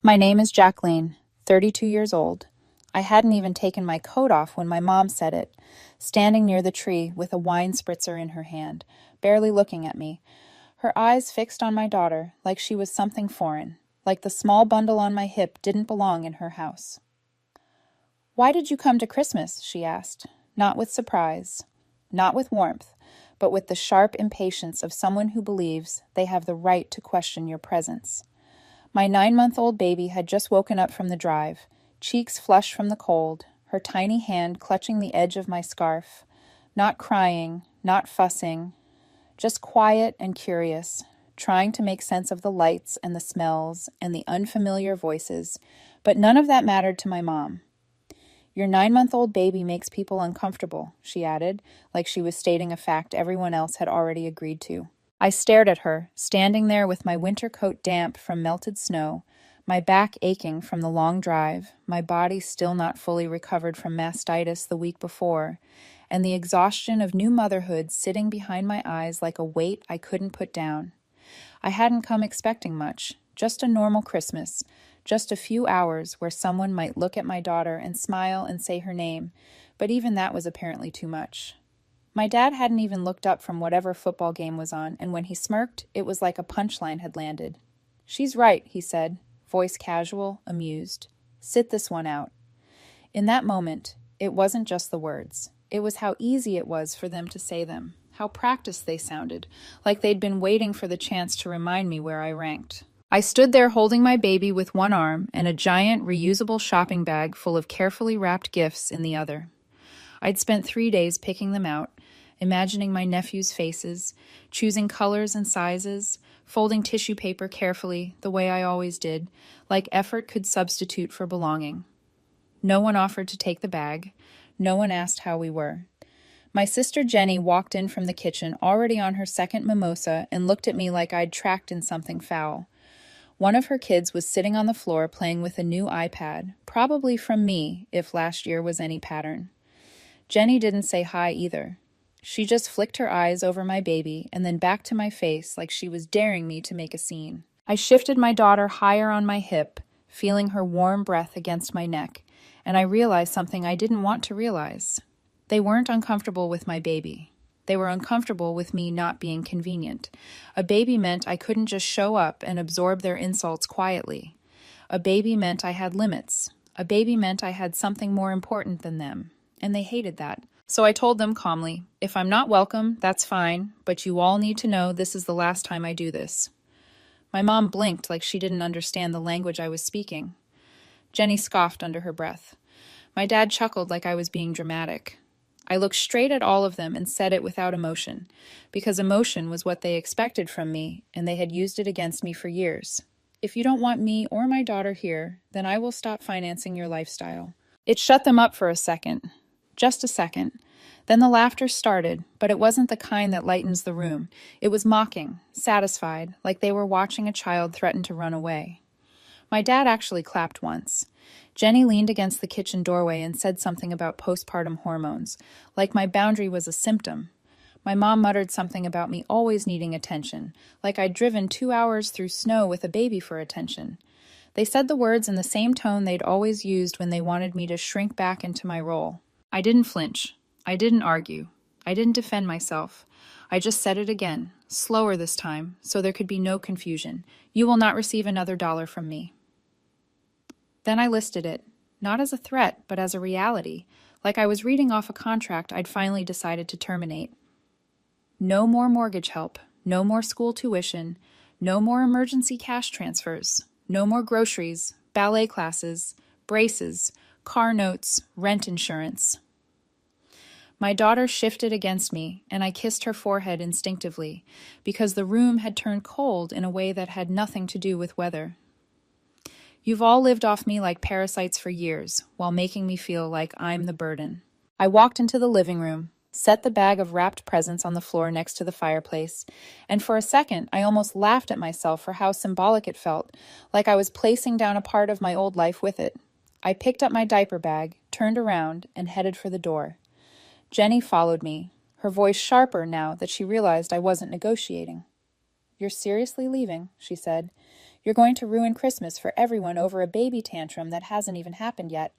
My name is Jacqueline, 32 years old. I hadn't even taken my coat off when my mom said it, standing near the tree with a wine spritzer in her hand, barely looking at me, her eyes fixed on my daughter like she was something foreign, like the small bundle on my hip didn't belong in her house. "Why did you come to Christmas?" she asked, not with surprise, not with warmth, but with the sharp impatience of someone who believes they have the right to question your presence. My 9-month-old baby had just woken up from the drive, cheeks flushed from the cold, her tiny hand clutching the edge of my scarf, not crying, not fussing, just quiet and curious, trying to make sense of the lights and the smells and the unfamiliar voices, but none of that mattered to my mom. "Your 9-month-old baby makes people uncomfortable," she added, like she was stating a fact everyone else had already agreed to. I stared at her, standing there with my winter coat damp from melted snow, my back aching from the long drive, my body still not fully recovered from mastitis the week before, and the exhaustion of new motherhood sitting behind my eyes like a weight I couldn't put down. I hadn't come expecting much, just a normal Christmas, just a few hours where someone might look at my daughter and smile and say her name, but even that was apparently too much. My dad hadn't even looked up from whatever football game was on, and when he smirked, it was like a punchline had landed. "She's right," he said, voice casual, amused. "Sit this one out." In that moment, it wasn't just the words. It was how easy it was for them to say them, how practiced they sounded, like they'd been waiting for the chance to remind me where I ranked. I stood there holding my baby with one arm and a giant reusable shopping bag full of carefully wrapped gifts in the other. I'd spent 3 days picking them out, imagining my nephews' faces, choosing colors and sizes, folding tissue paper carefully, the way I always did, like effort could substitute for belonging. No one offered to take the bag. No one asked how we were. My sister Jenny walked in from the kitchen already on her second mimosa and looked at me like I'd tracked in something foul. One of her kids was sitting on the floor playing with a new iPad, probably from me, if last year was any pattern. Jenny didn't say hi either. She just flicked her eyes over my baby and then back to my face like she was daring me to make a scene. I shifted my daughter higher on my hip, feeling her warm breath against my neck, and I realized something I didn't want to realize. They weren't uncomfortable with my baby. They were uncomfortable with me not being convenient. A baby meant I couldn't just show up and absorb their insults quietly. A baby meant I had limits. A baby meant I had something more important than them, and they hated that. So I told them calmly, "If I'm not welcome, that's fine, but you all need to know this is the last time I do this." My mom blinked like she didn't understand the language I was speaking. Jenny scoffed under her breath. My dad chuckled like I was being dramatic. I looked straight at all of them and said it without emotion, because emotion was what they expected from me, and they had used it against me for years. "If you don't want me or my daughter here, then I will stop financing your lifestyle." It shut them up for a second. Just a second. Then the laughter started, but it wasn't the kind that lightens the room. It was mocking, satisfied, like they were watching a child threaten to run away. My dad actually clapped once. Jenny leaned against the kitchen doorway and said something about postpartum hormones, like my boundary was a symptom. My mom muttered something about me always needing attention, like I'd driven 2 hours through snow with a baby for attention. They said the words in the same tone they'd always used when they wanted me to shrink back into my role. I didn't flinch. I didn't argue. I didn't defend myself. I just said it again, slower this time, so there could be no confusion. "You will not receive another dollar from me." Then I listed it, not as a threat, but as a reality, like I was reading off a contract I'd finally decided to terminate. No more mortgage help, no more school tuition, no more emergency cash transfers, no more groceries, ballet classes, braces, car notes, rent insurance. My daughter shifted against me, and I kissed her forehead instinctively, because the room had turned cold in a way that had nothing to do with weather. "You've all lived off me like parasites for years, while making me feel like I'm the burden." I walked into the living room, set the bag of wrapped presents on the floor next to the fireplace, and for a second I almost laughed at myself for how symbolic it felt, like I was placing down a part of my old life with it. I picked up my diaper bag, turned around, and headed for the door. Jenny followed me, her voice sharper now that she realized I wasn't negotiating. "You're seriously leaving," she said. You're going to ruin Christmas for everyone over a baby tantrum that hasn't even happened yet."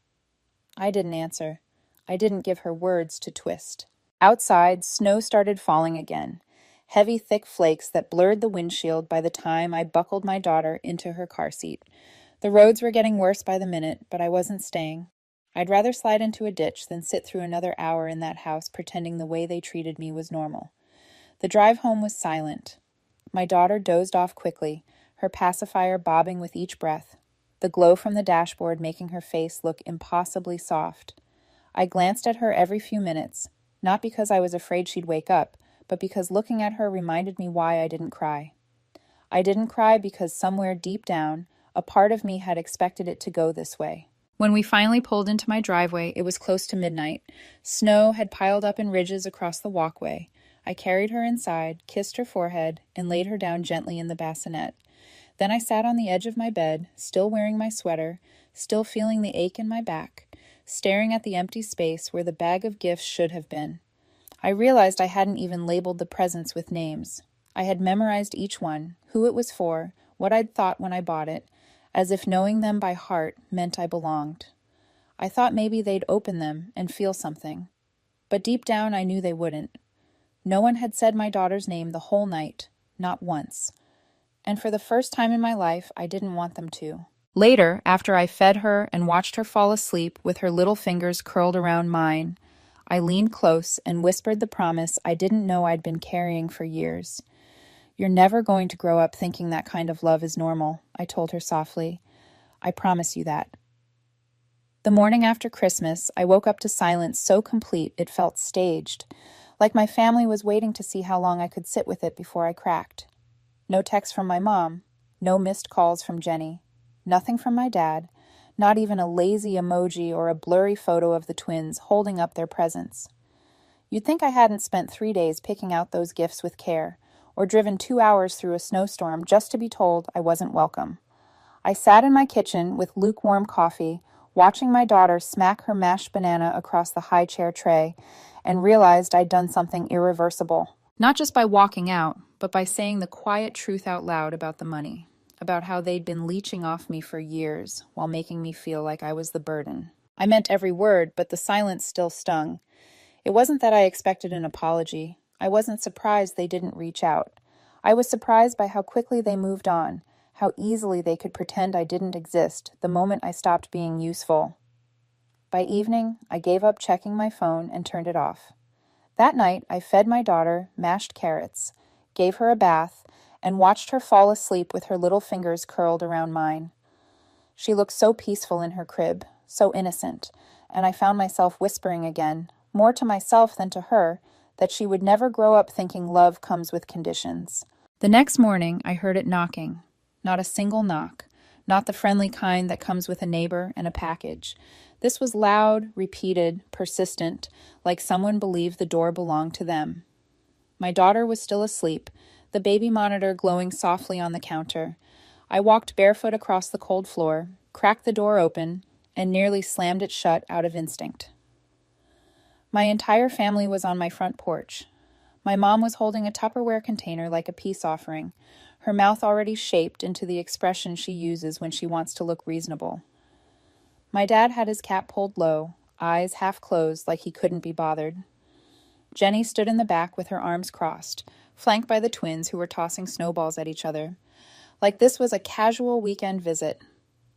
I didn't answer. I didn't give her words to twist. Outside, snow started falling again, heavy, thick flakes that blurred the windshield by the time I buckled my daughter into her car seat. The roads were getting worse by the minute, but I wasn't staying. I'd rather slide into a ditch than sit through another hour in that house pretending the way they treated me was normal. The drive home was silent. My daughter dozed off quickly, her pacifier bobbing with each breath, the glow from the dashboard making her face look impossibly soft. I glanced at her every few minutes, not because I was afraid she'd wake up, but because looking at her reminded me why I didn't cry. I didn't cry because somewhere deep down, a part of me had expected it to go this way. When we finally pulled into my driveway, it was close to midnight. Snow had piled up in ridges across the walkway. I carried her inside, kissed her forehead, and laid her down gently in the bassinet. Then I sat on the edge of my bed, still wearing my sweater, still feeling the ache in my back, staring at the empty space where the bag of gifts should have been. I realized I hadn't even labeled the presents with names. I had memorized each one, who it was for, what I'd thought when I bought it, as if knowing them by heart meant I belonged. I thought maybe they'd open them and feel something. But deep down I knew they wouldn't. No one had said my daughter's name the whole night, not once. And for the first time in my life, I didn't want them to. Later, after I fed her and watched her fall asleep with her little fingers curled around mine, I leaned close and whispered the promise I didn't know I'd been carrying for years. "You're never going to grow up thinking that kind of love is normal," I told her softly. "I promise you that." The morning after Christmas, I woke up to silence so complete it felt staged, like my family was waiting to see how long I could sit with it before I cracked. No text from my mom, no missed calls from Jenny, nothing from my dad, not even a lazy emoji or a blurry photo of the twins holding up their presents. You'd think I hadn't spent 3 days picking out those gifts with care, or driven 2 hours through a snowstorm just to be told I wasn't welcome. I sat in my kitchen with lukewarm coffee, watching my daughter smack her mashed banana across the high chair tray, and realized I'd done something irreversible. Not just by walking out, but by saying the quiet truth out loud about the money, about how they'd been leeching off me for years while making me feel like I was the burden. I meant every word, but the silence still stung. It wasn't that I expected an apology. I wasn't surprised they didn't reach out. I was surprised by how quickly they moved on, how easily they could pretend I didn't exist the moment I stopped being useful. By evening, I gave up checking my phone and turned it off. That night, I fed my daughter mashed carrots, gave her a bath, and watched her fall asleep with her little fingers curled around mine. She looked so peaceful in her crib, so innocent, and I found myself whispering again, more to myself than to her, that she would never grow up thinking love comes with conditions. The next morning, I heard it knocking. Not a single knock, not the friendly kind that comes with a neighbor and a package. This was loud, repeated, persistent, like someone believed the door belonged to them. My daughter was still asleep, the baby monitor glowing softly on the counter. I walked barefoot across the cold floor, cracked the door open, and nearly slammed it shut out of instinct. My entire family was on my front porch. My mom was holding a Tupperware container like a peace offering, her mouth already shaped into the expression she uses when she wants to look reasonable. My dad had his cap pulled low, eyes half closed like he couldn't be bothered. Jenny stood in the back with her arms crossed, flanked by the twins who were tossing snowballs at each other, like this was a casual weekend visit.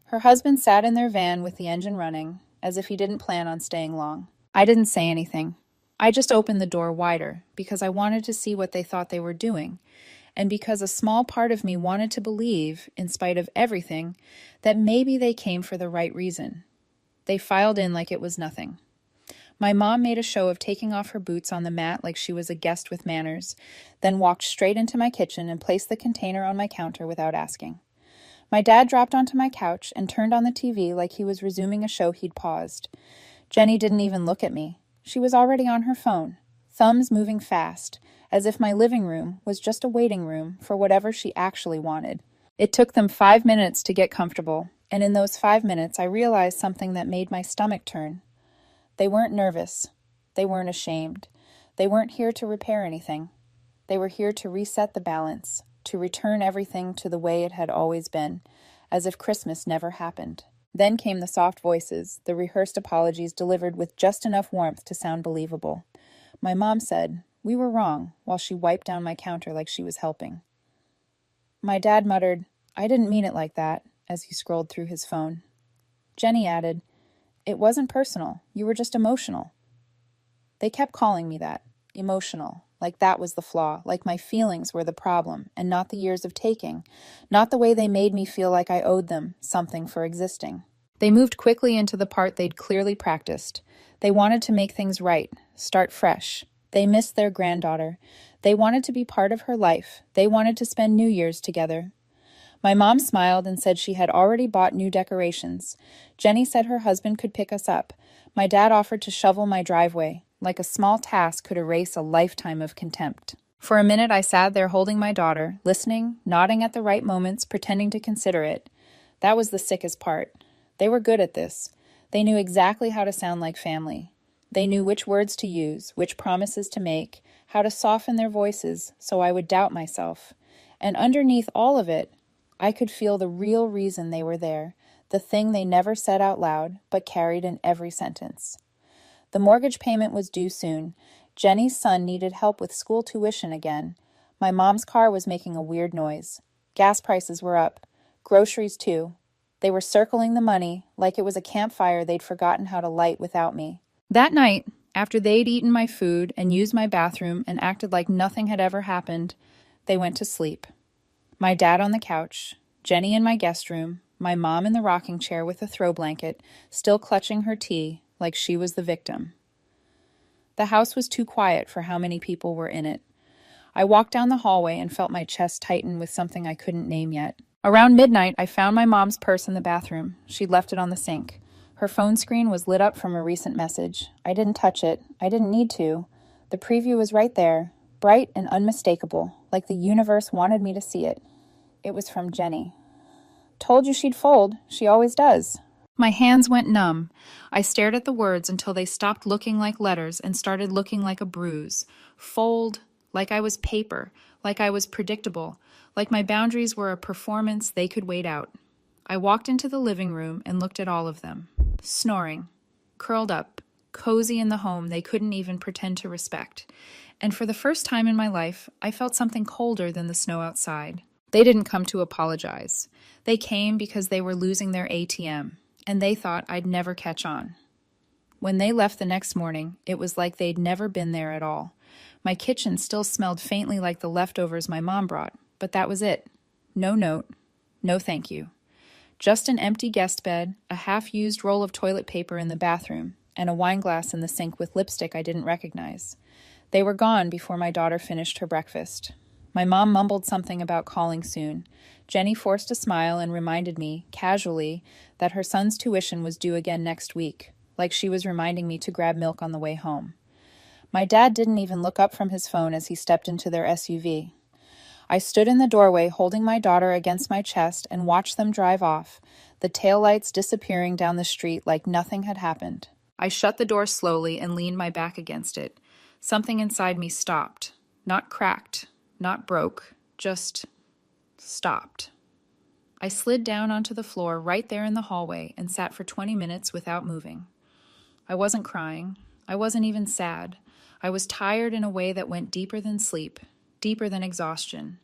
Her husband sat in their van with the engine running, as if he didn't plan on staying long. I didn't say anything. I just opened the door wider, because I wanted to see what they thought they were doing, and because a small part of me wanted to believe, in spite of everything, that maybe they came for the right reason. They filed in like it was nothing. My mom made a show of taking off her boots on the mat like she was a guest with manners, then walked straight into my kitchen and placed the container on my counter without asking. My dad dropped onto my couch and turned on the TV like he was resuming a show he'd paused. Jenny didn't even look at me. She was already on her phone, thumbs moving fast, as if my living room was just a waiting room for whatever she actually wanted. It took them 5 minutes to get comfortable, and in those 5 minutes I realized something that made my stomach turn. They weren't nervous. They weren't ashamed. They weren't here to repair anything. They were here to reset the balance, to return everything to the way it had always been, as if Christmas never happened. Then came the soft voices, the rehearsed apologies delivered with just enough warmth to sound believable. My mom said, "We were wrong," while she wiped down my counter like she was helping. My dad muttered, "I didn't mean it like that," as he scrolled through his phone. Jenny added, "It wasn't personal. You were just emotional." They kept calling me that, emotional, like that was the flaw, like my feelings were the problem, and not the years of taking, not the way they made me feel like I owed them something for existing. They moved quickly into the part they'd clearly practiced. They wanted to make things right, start fresh. They missed their granddaughter. They wanted to be part of her life. They wanted to spend New Year's together. My mom smiled and said she had already bought new decorations. Jenny said her husband could pick us up. My dad offered to shovel my driveway, like a small task could erase a lifetime of contempt. For a minute I sat there holding my daughter, listening, nodding at the right moments, pretending to consider it. That was the sickest part. They were good at this. They knew exactly how to sound like family. They knew which words to use, which promises to make, how to soften their voices so I would doubt myself. And underneath all of it, I could feel the real reason they were there, the thing they never said out loud, but carried in every sentence. The mortgage payment was due soon. Jenny's son needed help with school tuition again. My mom's car was making a weird noise. Gas prices were up. Groceries, too. They were circling the money, like it was a campfire they'd forgotten how to light without me. That night, after they'd eaten my food and used my bathroom and acted like nothing had ever happened, they went to sleep. My dad on the couch, Jenny in my guest room, my mom in the rocking chair with a throw blanket, still clutching her tea like she was the victim. The house was too quiet for how many people were in it. I walked down the hallway and felt my chest tighten with something I couldn't name yet. Around midnight, I found my mom's purse in the bathroom. She'd left it on the sink. Her phone screen was lit up from a recent message. I didn't touch it. I didn't need to. The preview was right there, bright and unmistakable, like the universe wanted me to see it. It was from Jenny. "Told you she'd fold. She always does." My hands went numb. I stared at the words until they stopped looking like letters and started looking like a bruise. Fold, like I was paper, like I was predictable, like my boundaries were a performance they could wait out. I walked into the living room and looked at all of them. Snoring, curled up, cozy in the home they couldn't even pretend to respect. And for the first time in my life, I felt something colder than the snow outside. They didn't come to apologize. They came because they were losing their ATM, and they thought I'd never catch on. When they left the next morning, it was like they'd never been there at all. My kitchen still smelled faintly like the leftovers my mom brought, but that was it. No note, no thank you. Just an empty guest bed, a half-used roll of toilet paper in the bathroom, and a wine glass in the sink with lipstick I didn't recognize. They were gone before my daughter finished her breakfast. My mom mumbled something about calling soon. Jenny forced a smile and reminded me, casually, that her son's tuition was due again next week, like she was reminding me to grab milk on the way home. My dad didn't even look up from his phone as he stepped into their SUV. I stood in the doorway holding my daughter against my chest and watched them drive off, the taillights disappearing down the street like nothing had happened. I shut the door slowly and leaned my back against it. Something inside me stopped. Not cracked, not broke, just stopped. I slid down onto the floor right there in the hallway and sat for 20 minutes without moving. I wasn't crying. I wasn't even sad. I was tired in a way that went deeper than sleep, deeper than exhaustion.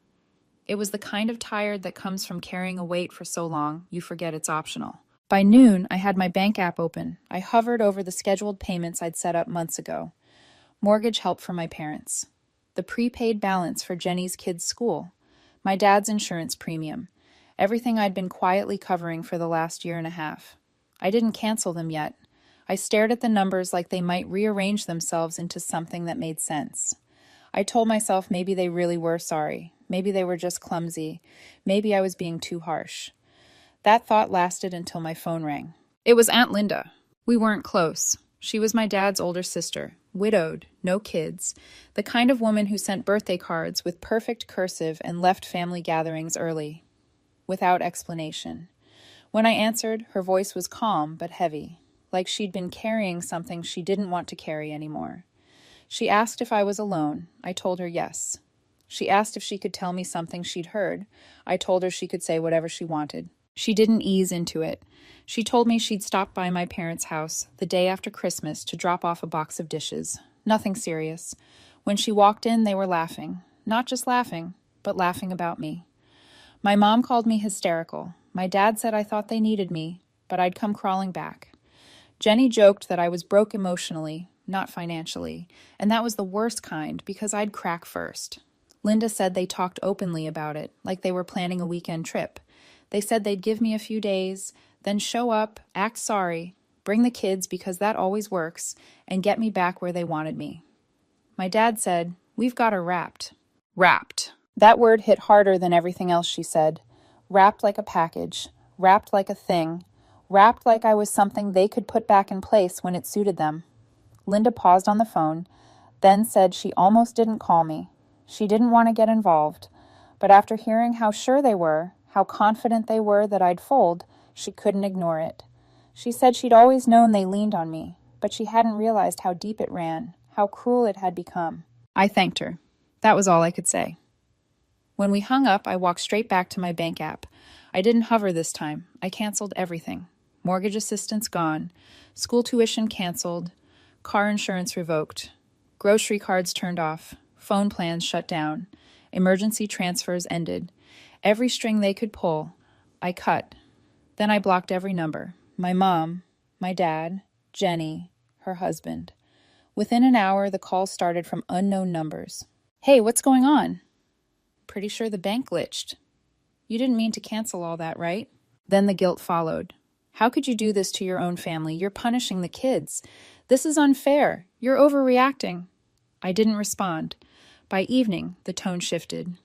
It was the kind of tired that comes from carrying a weight for so long you forget it's optional. By noon, I had my bank app open. I hovered over the scheduled payments I'd set up months ago. Mortgage help for my parents. The prepaid balance for Jenny's kids' school. My dad's insurance premium. Everything I'd been quietly covering for the last year and a half. I didn't cancel them yet. I stared at the numbers like they might rearrange themselves into something that made sense. I told myself maybe they really were sorry. Maybe they were just clumsy. Maybe I was being too harsh. That thought lasted until my phone rang. It was Aunt Linda. We weren't close. She was my dad's older sister, widowed, no kids, the kind of woman who sent birthday cards with perfect cursive and left family gatherings early, without explanation. When I answered, her voice was calm but heavy, like she'd been carrying something she didn't want to carry anymore. She asked if I was alone. I told her yes. She asked if she could tell me something she'd heard. I told her she could say whatever she wanted. She didn't ease into it. She told me she'd stopped by my parents' house the day after Christmas to drop off a box of dishes. Nothing serious. When she walked in, they were laughing. Not just laughing, but laughing about me. My mom called me hysterical. My dad said I thought they needed me, but I'd come crawling back. Jenny joked that I was broke emotionally, not financially, and that was the worst kind because I'd crack first. Linda said they talked openly about it, like they were planning a weekend trip. They said they'd give me a few days, then show up, act sorry, bring the kids because that always works, and get me back where they wanted me. My dad said, "We've got her wrapped." Wrapped. That word hit harder than everything else she said. Wrapped like a package, wrapped like a thing, wrapped like I was something they could put back in place when it suited them. Linda paused on the phone, then said she almost didn't call me. She didn't want to get involved, but after hearing how sure they were, how confident they were that I'd fold, she couldn't ignore it. She said she'd always known they leaned on me, but she hadn't realized how deep it ran, how cruel it had become. I thanked her. That was all I could say. When we hung up, I walked straight back to my bank app. I didn't hover this time. I canceled everything. Mortgage assistance gone. School tuition canceled. Car insurance revoked. Grocery cards turned off. Phone plans shut down. Emergency transfers ended. Every string they could pull, I cut. Then I blocked every number. My mom, my dad, Jenny, her husband. Within an hour, the calls started from unknown numbers. "Hey, what's going on?" "Pretty sure the bank glitched." "You didn't mean to cancel all that, right?" Then the guilt followed. "How could you do this to your own family? You're punishing the kids. This is unfair. You're overreacting." I didn't respond. By evening, the tone shifted.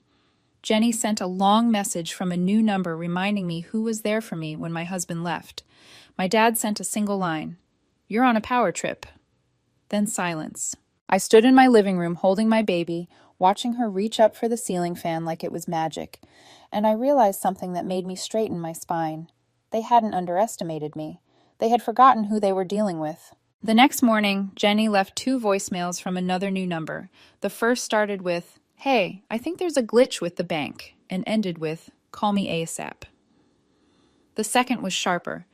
Jenny sent a long message from a new number reminding me who was there for me when my husband left. My dad sent a single line, "You're on a power trip." Then silence. I stood in my living room holding my baby, watching her reach up for the ceiling fan like it was magic, and I realized something that made me straighten my spine. They hadn't underestimated me. They had forgotten who they were dealing with. The next morning, Jenny left 2 voicemails from another new number. The first started with, "Hey, I think there's a glitch with the bank," and ended with, "Call me ASAP." The second was sharper.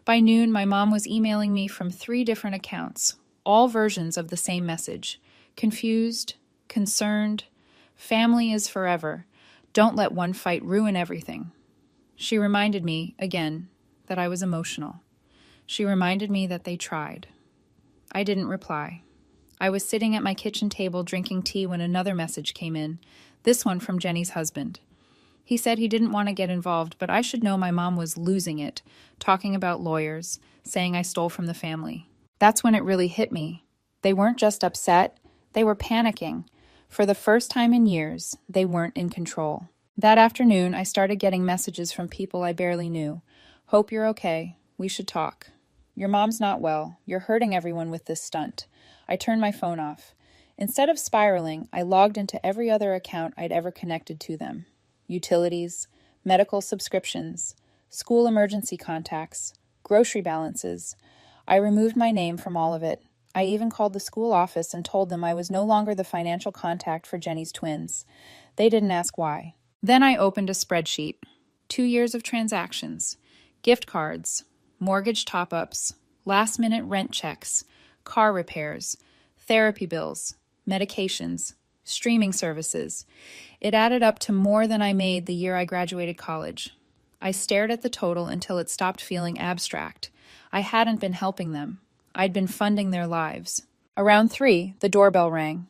By noon, my mom was emailing me from 3 different accounts, all versions of the same message. Confused, concerned, family is forever. Don't let one fight ruin everything. She reminded me, again, that I was emotional. She reminded me that they tried. I didn't reply. I was sitting at my kitchen table drinking tea when another message came in, this one from Jenny's husband. He said he didn't want to get involved, but I should know my mom was losing it, talking about lawyers, saying I stole from the family. That's when it really hit me. They weren't just upset, they were panicking. For the first time in years, they weren't in control. That afternoon, I started getting messages from people I barely knew. "Hope you're okay. We should talk. Your mom's not well. You're hurting everyone with this stunt." I turned my phone off. Instead of spiraling, I logged into every other account I'd ever connected to them. Utilities, medical subscriptions, school emergency contacts, grocery balances. I removed my name from all of it. I even called the school office and told them I was no longer the financial contact for Jenny's twins. They didn't ask why. Then I opened a spreadsheet. 2 years of transactions, gift cards, mortgage top-ups, last-minute rent checks, car repairs, therapy bills, medications, streaming services. It added up to more than I made the year I graduated college. I stared at the total until it stopped feeling abstract. I hadn't been helping them. I'd been funding their lives. Around 3, the doorbell rang.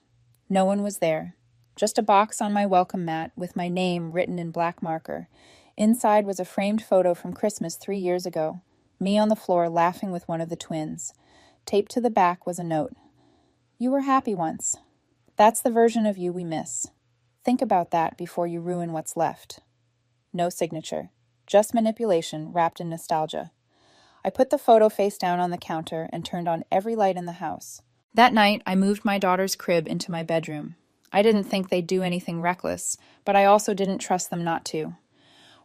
No one was there. Just a box on my welcome mat with my name written in black marker. Inside was a framed photo from Christmas 3 years ago. Me on the floor laughing with one of the twins. Taped to the back was a note. "You were happy once. That's the version of you we miss. Think about that before you ruin what's left." No signature. Just manipulation wrapped in nostalgia. I put the photo face down on the counter and turned on every light in the house. That night, I moved my daughter's crib into my bedroom. I didn't think they'd do anything reckless, but I also didn't trust them not to.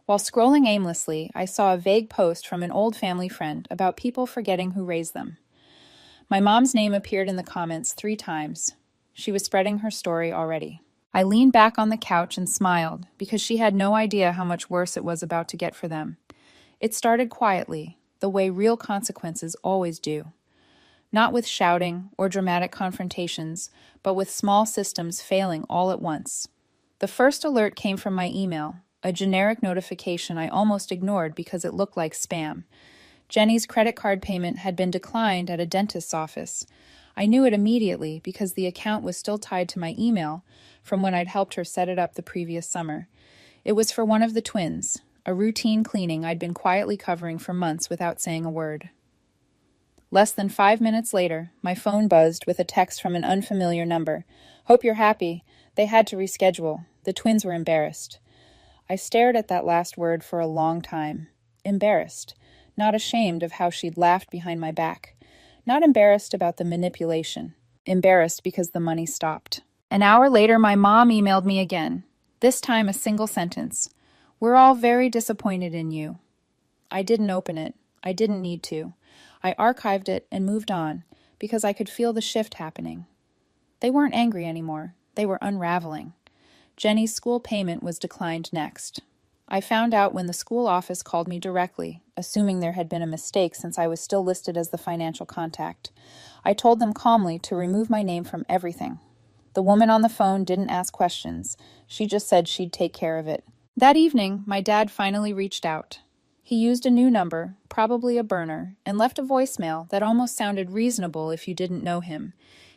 While scrolling aimlessly, I saw a vague post from an old family friend about people forgetting who raised them. My mom's name appeared in the comments 3 times. She was spreading her story already. I leaned back on the couch and smiled because she had no idea how much worse it was about to get for them. It started quietly, the way real consequences always do. Not with shouting or dramatic confrontations, but with small systems failing all at once. The first alert came from my email, a generic notification I almost ignored because it looked like spam. Jenny's credit card payment had been declined at a dentist's office. I knew it immediately because the account was still tied to my email from when I'd helped her set it up the previous summer. It was for one of the twins, a routine cleaning I'd been quietly covering for months without saying a word. Less than 5 minutes later, my phone buzzed with a text from an unfamiliar number. "Hope you're happy. They had to reschedule. The twins were embarrassed." I stared at that last word for a long time. Embarrassed. Not ashamed of how she'd laughed behind my back. Not embarrassed about the manipulation. Embarrassed because the money stopped. An hour later, my mom emailed me again. This time a single sentence. "We're all very disappointed in you." I didn't open it. I didn't need to. I archived it and moved on because I could feel the shift happening. They weren't angry anymore. They were unraveling. Jenny's school payment was declined next. I found out when the school office called me directly, assuming there had been a mistake since I was still listed as the financial contact. I told them calmly to remove my name from everything. The woman on the phone didn't ask questions. She just said she'd take care of it. That evening, my dad finally reached out. He used a new number, probably a burner, and left a voicemail that almost sounded reasonable if you didn't know him.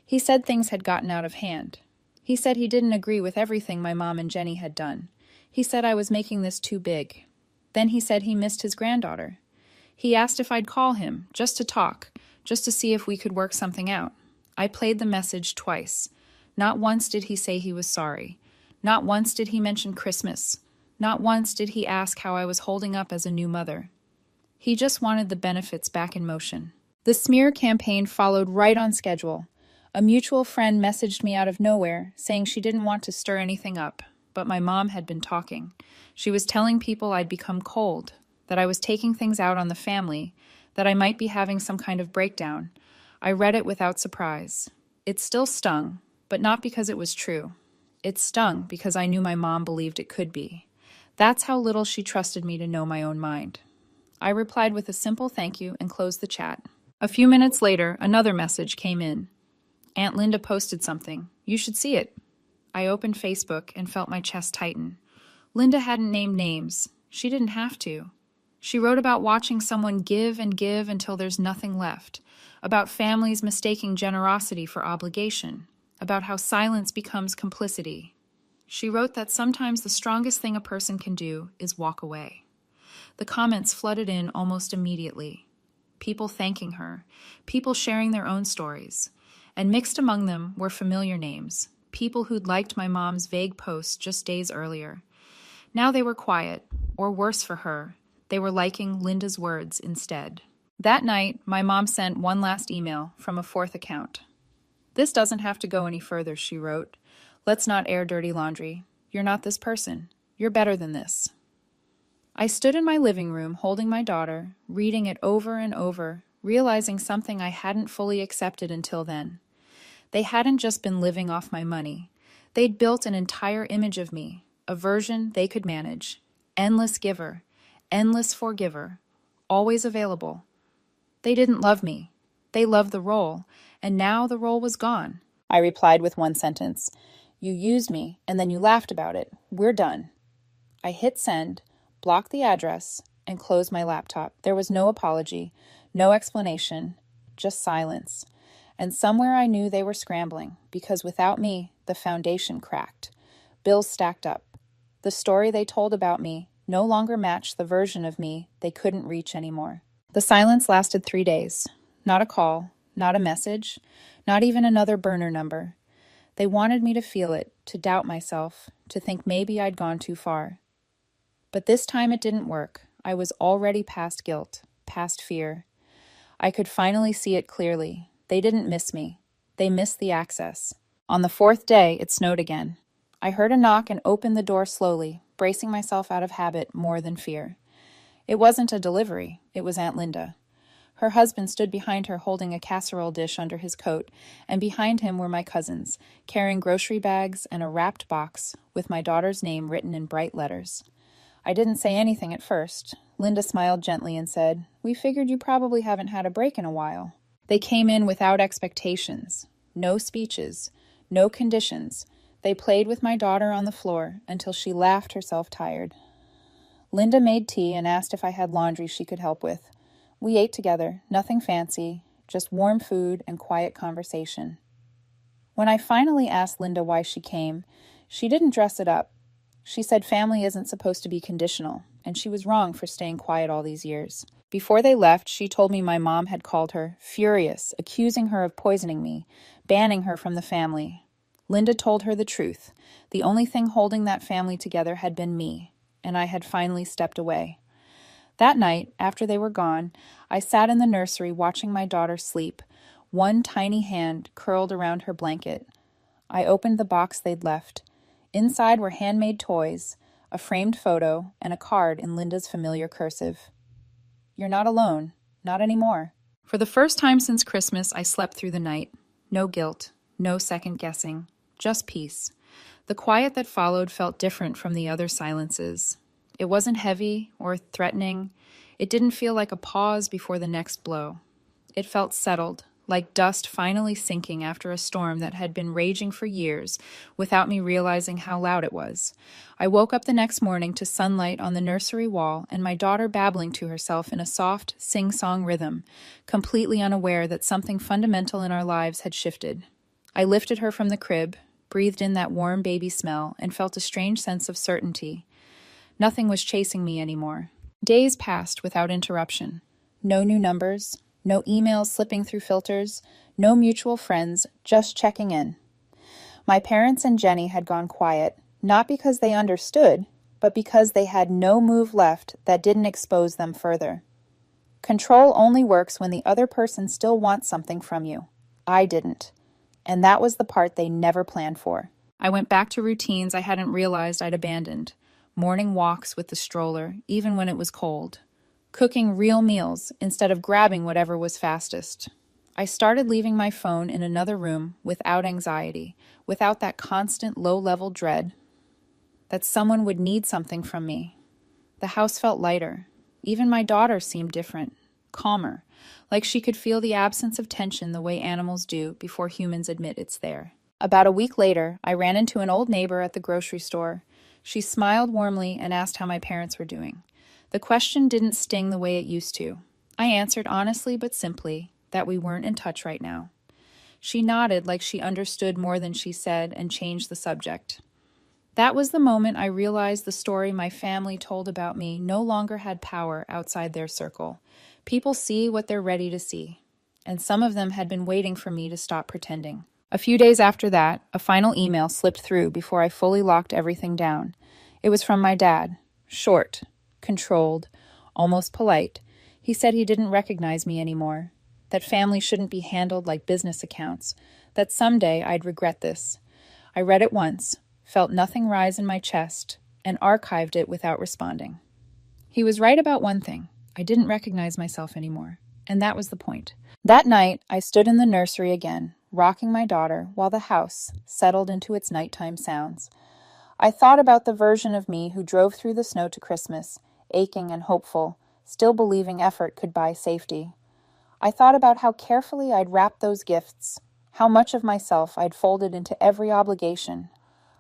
He said things had gotten out of hand. He said he didn't agree with everything my mom and Jenny had done. He said I was making this too big. Then he said he missed his granddaughter. He asked if I'd call him, just to talk, just to see if we could work something out. I played the message twice. Not once did he say he was sorry. Not once did he mention Christmas. Not once did he ask how I was holding up as a new mother. He just wanted the benefits back in motion. The smear campaign followed right on schedule. A mutual friend messaged me out of nowhere, saying she didn't want to stir anything up, but my mom had been talking. She was telling people I'd become cold, that I was taking things out on the family, that I might be having some kind of breakdown. I read it without surprise. It still stung, but not because it was true. It stung because I knew my mom believed it could be. That's how little she trusted me to know my own mind. I replied with a simple thank you and closed the chat. A few minutes later, another message came in. "Aunt Linda posted something. You should see it." I opened Facebook and felt my chest tighten. Linda hadn't named names. She didn't have to. She wrote about watching someone give and give until there's nothing left, about families mistaking generosity for obligation, about how silence becomes complicity. She wrote that sometimes the strongest thing a person can do is walk away. The comments flooded in almost immediately. People thanking her, people sharing their own stories, and mixed among them were familiar names, people who'd liked my mom's vague post just days earlier. Now they were quiet, or worse for her, they were liking Linda's words instead. That night, my mom sent one last email from a fourth account. "This doesn't have to go any further," she wrote. "Let's not air dirty laundry. You're not this person. You're better than this." I stood in my living room holding my daughter, reading it over and over, realizing something I hadn't fully accepted until then. They hadn't just been living off my money. They'd built an entire image of me, a version they could manage. Endless giver, endless forgiver, always available. They didn't love me. They loved the role, and now the role was gone. I replied with one sentence. "You used me, and then you laughed about it. We're done." I hit send, blocked the address, and closed my laptop. There was no apology, no explanation, just silence. And somewhere I knew they were scrambling, because without me, the foundation cracked. Bills stacked up. The story they told about me no longer matched the version of me they couldn't reach anymore. The silence lasted 3 days. Not a call, not a message, not even another burner number. They wanted me to feel it, to doubt myself, to think maybe I'd gone too far. But this time it didn't work. I was already past guilt, past fear. I could finally see it clearly. They didn't miss me. They missed the access. On the 4th day, it snowed again. I heard a knock and opened the door slowly, bracing myself out of habit more than fear. It wasn't a delivery. It was Aunt Linda. Her husband stood behind her holding a casserole dish under his coat, and behind him were my cousins, carrying grocery bags and a wrapped box with my daughter's name written in bright letters. I didn't say anything at first. Linda smiled gently and said, "We figured you probably haven't had a break in a while." They came in without expectations. No speeches. No conditions. They played with my daughter on the floor until she laughed herself tired. Linda made tea and asked if I had laundry she could help with. We ate together, nothing fancy, just warm food and quiet conversation. When I finally asked Linda why she came, she didn't dress it up. She said family isn't supposed to be conditional, and she was wrong for staying quiet all these years. Before they left, she told me my mom had called her, furious, accusing her of poisoning me, banning her from the family. Linda told her the truth. The only thing holding that family together had been me, and I had finally stepped away. That night, after they were gone, I sat in the nursery watching my daughter sleep, one tiny hand curled around her blanket. I opened the box they'd left. Inside were handmade toys, a framed photo, and a card in Linda's familiar cursive. "You're not alone. Not anymore." For the first time since Christmas, I slept through the night. No guilt, no second guessing, just peace. The quiet that followed felt different from the other silences. It wasn't heavy or threatening. It didn't feel like a pause before the next blow. It felt settled, like dust finally sinking after a storm that had been raging for years without me realizing how loud it was. I woke up the next morning to sunlight on the nursery wall and my daughter babbling to herself in a soft, sing-song rhythm, completely unaware that something fundamental in our lives had shifted. I lifted her from the crib, breathed in that warm baby smell, and felt a strange sense of certainty. Nothing was chasing me anymore. Days passed without interruption. No new numbers, no emails slipping through filters, no mutual friends, just checking in. My parents and Jenny had gone quiet, not because they understood, but because they had no move left that didn't expose them further. Control only works when the other person still wants something from you. I didn't. And that was the part they never planned for. I went back to routines I hadn't realized I'd abandoned. Morning walks with the stroller, even when it was cold. Cooking real meals instead of grabbing whatever was fastest. I started leaving my phone in another room without anxiety, without that constant low-level dread that someone would need something from me. The house felt lighter. Even my daughter seemed different, calmer, like she could feel the absence of tension the way animals do before humans admit it's there. About a week later, I ran into an old neighbor at the grocery store. She smiled warmly and asked how my parents were doing. The question didn't sting the way it used to. I answered honestly but simply that we weren't in touch right now. She nodded like she understood more than she said and changed the subject. That was the moment I realized the story my family told about me no longer had power outside their circle. People see what they're ready to see, and some of them had been waiting for me to stop pretending. A few days after that, a final email slipped through before I fully locked everything down. It was from my dad. Short, controlled, almost polite. He said he didn't recognize me anymore, that family shouldn't be handled like business accounts, that someday I'd regret this. I read it once, felt nothing rise in my chest, and archived it without responding. He was right about one thing. I didn't recognize myself anymore, and that was the point. That night, I stood in the nursery again, rocking my daughter while the house settled into its nighttime sounds. I thought about the version of me who drove through the snow to Christmas, aching and hopeful, still believing effort could buy safety. I thought about how carefully I'd wrapped those gifts, how much of myself I'd folded into every obligation.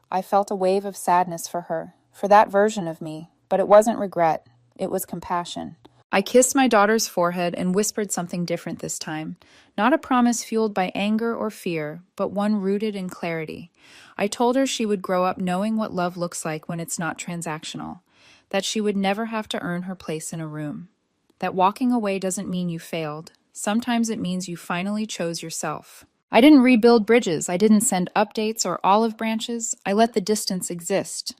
I felt a wave of sadness for her, for that version of me, but it wasn't regret, it was compassion. I kissed my daughter's forehead and whispered something different this time. Not a promise fueled by anger or fear, but one rooted in clarity. I told her she would grow up knowing what love looks like when it's not transactional, that she would never have to earn her place in a room, that walking away doesn't mean you failed. Sometimes it means you finally chose yourself. I didn't rebuild bridges. I didn't send updates or olive branches. I let the distance exist.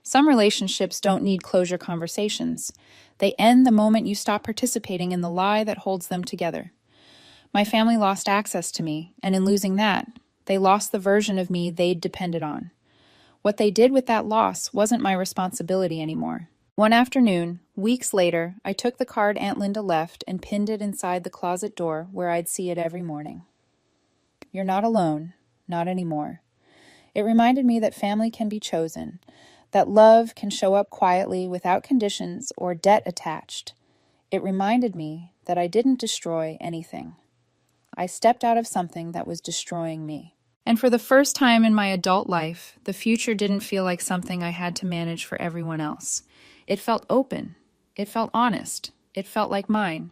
Some relationships don't need closure conversations. They end the moment you stop participating in the lie that holds them together. My family lost access to me, and in losing that, they lost the version of me they'd depended on. What they did with that loss wasn't my responsibility anymore. One afternoon, weeks later, I took the card Aunt Linda left and pinned it inside the closet door where I'd see it every morning. You're not alone, not anymore. It reminded me that family can be chosen, that love can show up quietly without conditions or debt attached. It reminded me that I didn't destroy anything. I stepped out of something that was destroying me. And for the first time in my adult life, the future didn't feel like something I had to manage for everyone else. It felt open. It felt honest. It felt like mine.